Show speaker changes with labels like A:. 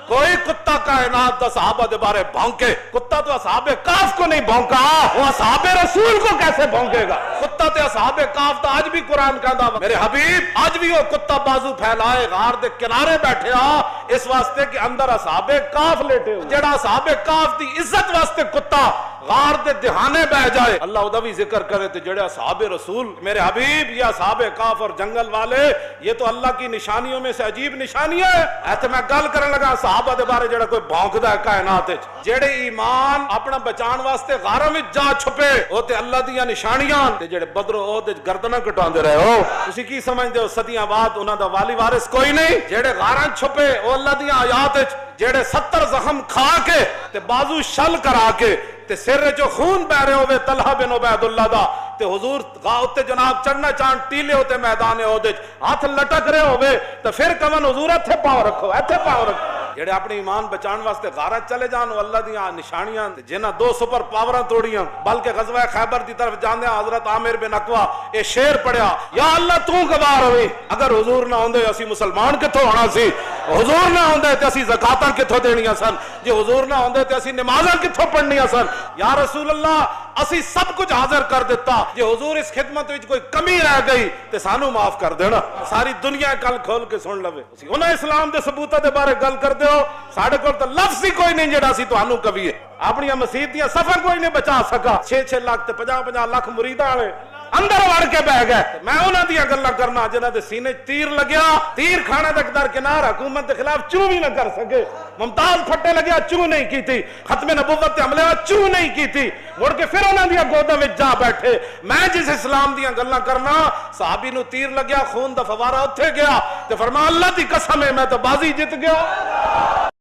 A: کوئی کتا کائنات دا صحابہ دے بارے بھونکے، کتا تو اصحاب کاف کو نہیں بھونکا، وہ اصحاب رسول کو کیسے بھونکے گا؟ کتا تے اصحاب کاف دا آج بھی قرآن کہندا میرے حبیب آج بھی وہ کتا بازو پھیلائے غار دے کنارے بیٹھے اس واسطے کہ اندر اصحاب کاف لیٹے ہو، جڑا اصحاب کاف دی عزت واسطے کتا غار دے دہانے بہ جائے اللہ ادا بھی ذکر کرے تو جڑے اصحاب رسول میرے حبیب یہ اصحاب کاف اور جنگل والے یہ تو اللہ کی نشانیوں میں سے عجیب نشانیاں ہے۔ ایتھے میں گل کرن لگا صحابہ دے بارے جڑا کوئی بھونکدا ہے کائنات وچ، جڑے ایمان اپنا بچان واسطے غاراں وچ جا چھپے او تے اللہ دیاں نشانیاں تے جڑے بدر احد وچ گردناں کٹاندے رہے ہو تسی کی سمجھدے ہو صدیاں بعد انہاں دا والی وارث کوئی نہیں؟ جڑے غاراں چھپے او اللہ دیاں آیات وچ جڑے 70 زخم کھا کے تے بازو شل کرا کے تے سر جو خون بہ رہے ہوئے طلحہ بن عبید اللہ دا تے حضور تے جناب چڑھنا چاند ٹیلے ہوتے میدان احد وچ ہاتھ لٹک رہے ہوئے تے پھر کون حضور ایتھے پاؤ رکھو ایتھے پاؤ رکھو۔ جڑے اپنے ایمان بچان واسطے غارت چلے جان وہ اللہ دیاں نشانیاں جنہاں 2 سپر پاوراں توڑیاں بلکہ غزوہ خیبر دی طرف جاندے حضرت عامر بن اقوا اے شعر پڑھیا یا اللہ تو گوار ہوئی اگر حضور نہ ہوندے اسی مسلمان کتھوں ہونا سی، حضور نہ ہوندے تے اسی زکاتاں کتھوں دینیاں سن، جے حضور نہ ہوندے تے اسی نمازاں کتھوں پڑھنیاں سن۔ یا رسول اللہ اسی سب کچھ حاضر کر دیتا، جے حضور اس خدمت وچ کوئی کمی رہ گئی تے سانو معاف کر دینا۔ ساری دنیا کل کھول کے سن لوے انہاں اسلام دے ثبوتاں دے بارے گل کر دیو ساڈے کول تے لفظ ہی کوئی نہیں جڑا اسی تانوں کہیے۔ اپنی مسجد دیاں صفاں کوئی نہیں بچا سکا، 6-6 لاکھ تے 50-50 لاکھ مریداں والے اندر وڑ کے بہ گئے۔ میں انہاں دیاں گلاں کرنا جنہاں دے سینے تیر لگیا، تیر کھانے تک درکنار حکومت کے خلاف چوں بھی نہ کر سکے، ممتاز پھٹے لگیا چوں نہیں کی تھی، ختم نبوت تے حملے چوں نہیں کی تھی، مڑ کے پھر انہاں دیاں گوداں وچ جا بیٹھے۔ میں جس اسلام دیاں گلاں کرنا صحابی نو تیر لگیا خون دا فوارہ اوتھے گیا تے فرمایا اللہ دی قسم ہے میں تو بازی جت گیا۔